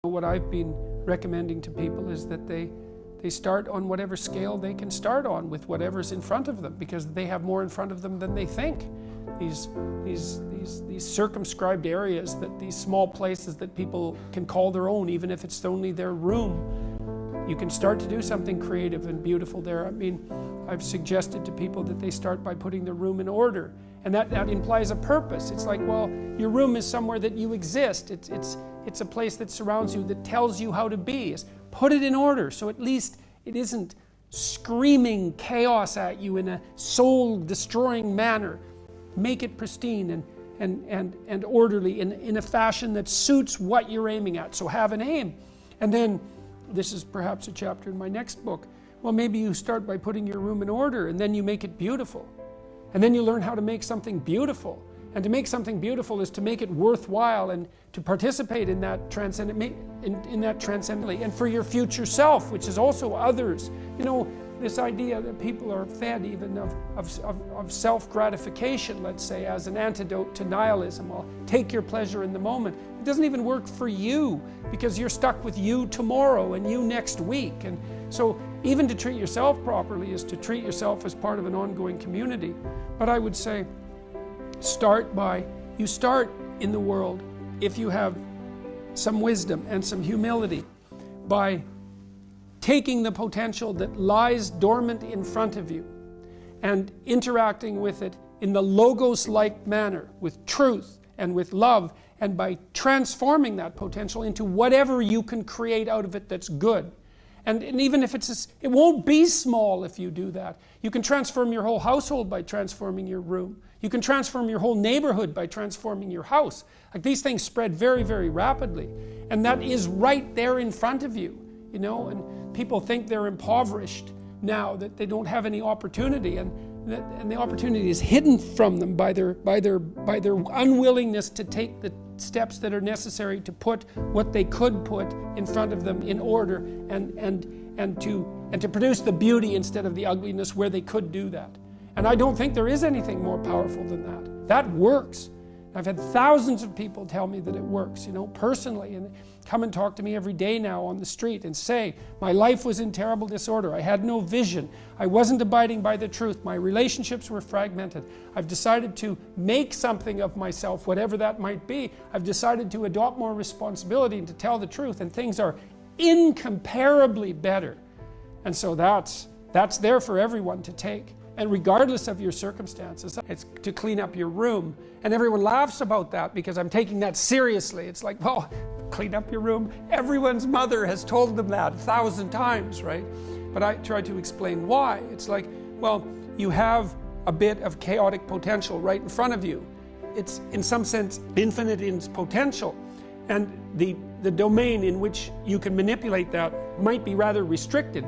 What I've been recommending to people is that they start on whatever scale they can start on with whatever's in front of them, because they have more in front of them than they think. These circumscribed areas, these small places that people can call their own, even if it's only their room. You can start to do something creative and beautiful there. I mean, I've suggested to people that they start by putting their room in order. And that implies a purpose. It's like, well, your room is somewhere that you exist. It's a place that surrounds you, that tells you how to be. Put it in order, so at least it isn't screaming chaos at you in a soul-destroying manner. Make it pristine and orderly in a fashion that suits what you're aiming at. So have an aim. And then, this is perhaps a chapter in my next book, well, maybe you start by putting your room in order, and then you make it beautiful. And then you learn how to make something beautiful. And to make something beautiful is to make it worthwhile and to participate in that transcendently, and for your future self, which is also others. You know, this idea that people are fed even of self-gratification, let's say, as an antidote to nihilism. Well, take your pleasure in the moment. It doesn't even work for you, because you're stuck with you tomorrow and you next week. And so even to treat yourself properly is to treat yourself as part of an ongoing community. But I would say, you start in the world, if you have some wisdom and some humility, by taking the potential that lies dormant in front of you and interacting with it in the logos-like manner, with truth and with love, and by transforming that potential into whatever you can create out of it that's good. And even if it won't be small if you do that. You can transform your whole household by transforming your room. You can transform your whole neighborhood by transforming your house. Like, these things spread very, very rapidly. And that is right there in front of you, you know. And people think they're impoverished now, that they don't have any opportunity, and the opportunity is hidden from them by their unwillingness to take the steps that are necessary to put what they could put in front of them in order, and to produce the beauty instead of the ugliness where they could do that. And I don't think there is anything more powerful than that. That works. I've had thousands of people tell me that it works, you know, personally, and come and talk to me every day now on the street and say, my life was in terrible disorder. I had no vision. I wasn't abiding by the truth. My relationships were fragmented. I've decided to make something of myself, whatever that might be. I've decided to adopt more responsibility and to tell the truth, and things are incomparably better. And so that's there for everyone to take. And regardless of your circumstances, it's to clean up your room. And everyone laughs about that because I'm taking that seriously. It's like, well, clean up your room. Everyone's mother has told them that 1,000 times, right? But I try to explain why. It's like, well, you have a bit of chaotic potential right in front of you. It's, in some sense, infinite in its potential. And the domain in which you can manipulate that might be rather restricted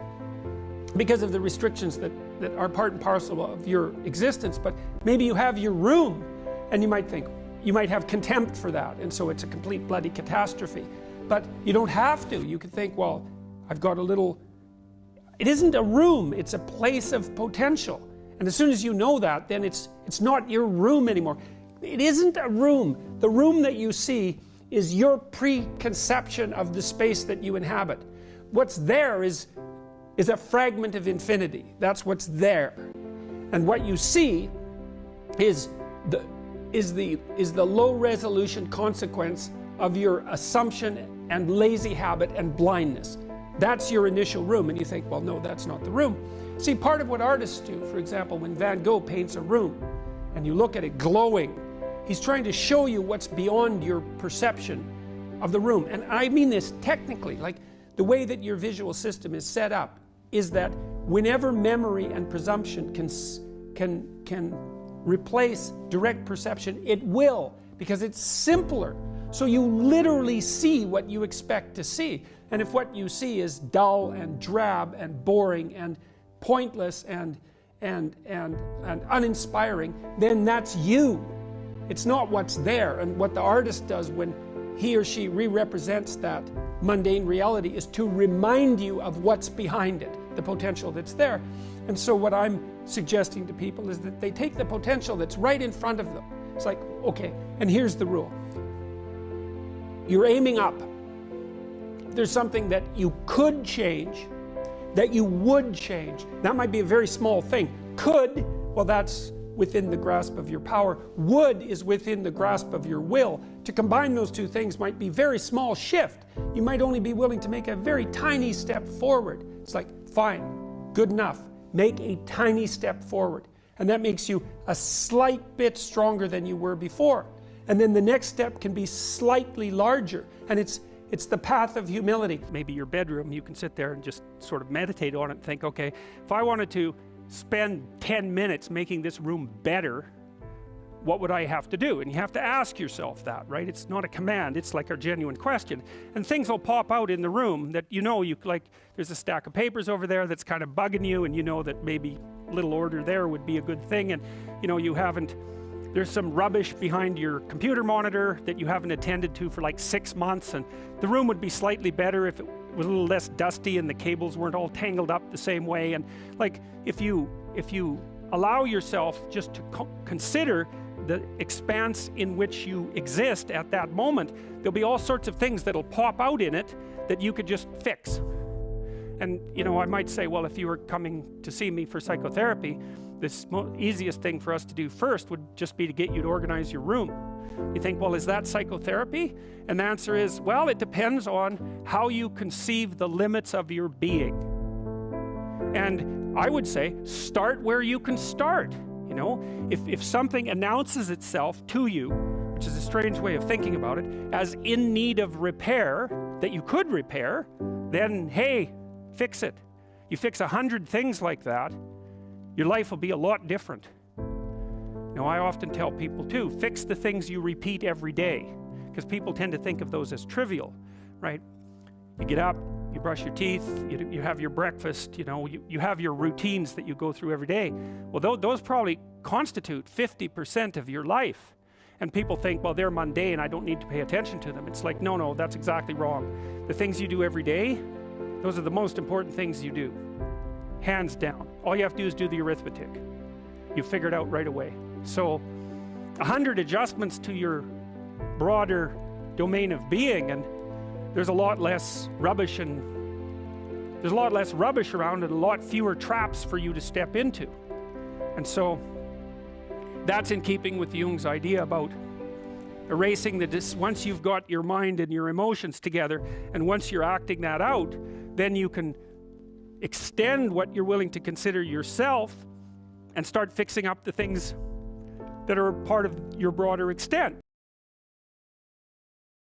because of the restrictions that are part and parcel of your existence. But maybe you have your room, and you might think, you might have contempt for that, and so it's a complete bloody catastrophe. But you don't have to. You could think, well, I've got a little... It isn't a room, it's a place of potential. And as soon as you know that, then it's not your room anymore. It isn't a room. The room that you see is your preconception of the space that you inhabit. What's there is a fragment of infinity. That's what's there. And what you see is the low resolution consequence of your assumption and lazy habit and blindness. That's your initial room, and you think, well, no, that's not the room. See, part of what artists do, for example, when Van Gogh paints a room and you look at it glowing, he's trying to show you what's beyond your perception of the room. And I mean this technically, like the way that your visual system is set up is that whenever memory and presumption can replace direct perception, it will, because it's simpler. So you literally see what you expect to see. And if what you see is dull and drab and boring and pointless and uninspiring, then that's you. It's not what's there. And what the artist does when he or she re-represents that mundane reality is to remind you of what's behind it, the potential that's there. And so what I'm suggesting to people is that they take the potential that's right in front of them. It's like, okay, and here's the rule. You're aiming up. there's something that you could change, that you would change. That might be a very small thing. Could, well, that's within the grasp of your power. Would is within the grasp of your will. To combine those two things might be a very small shift. You might only be willing to make a very tiny step forward. It's like, fine, good enough. Make a tiny step forward. And that makes you a slight bit stronger than you were before. And then the next step can be slightly larger. And it's the path of humility. Maybe your bedroom, you can sit there and just sort of meditate on it and think, okay, if I wanted to spend 10 minutes making this room better, what would I have to do? And you have to ask yourself that, right? It's not a command, it's like a genuine question. And things will pop out in the room that you like, there's a stack of papers over there that's kind of bugging you, and you know that maybe a little order there would be a good thing, and there's some rubbish behind your computer monitor that you haven't attended to for like 6 months, and the room would be slightly better if it was a little less dusty and the cables weren't all tangled up the same way. And like, if you allow yourself just to consider the expanse in which you exist at that moment, there'll be all sorts of things that'll pop out in it that you could just fix. And I might say, well, if you were coming to see me for psychotherapy, the easiest thing for us to do first would just be to get you to organize your room. You think, well, is that psychotherapy? And the answer is, well, it depends on how you conceive the limits of your being. And I would say, start where you can start. If something announces itself to you, which is a strange way of thinking about it, as in need of repair, that you could repair, then hey, fix it. You fix 100 things like that, your life will be a lot different. Now, I often tell people too, fix the things you repeat every day, because people tend to think of those as trivial, right? You get up, you brush your teeth, you have your breakfast, you have your routines that you go through every day. Well, those probably constitute 50% of your life. And people think, well, they're mundane, I don't need to pay attention to them. It's like, no, that's exactly wrong. The things you do every day, those are the most important things you do. Hands down. All you have to do is do the arithmetic. You figure it out right away. So 100 adjustments to your broader domain of being, and there's a lot less rubbish around, and a lot fewer traps for you to step into. And so that's in keeping with Jung's idea about erasing once you've got your mind and your emotions together, and once you're acting that out, then you can extend what you're willing to consider yourself and start fixing up the things that are part of your broader extent.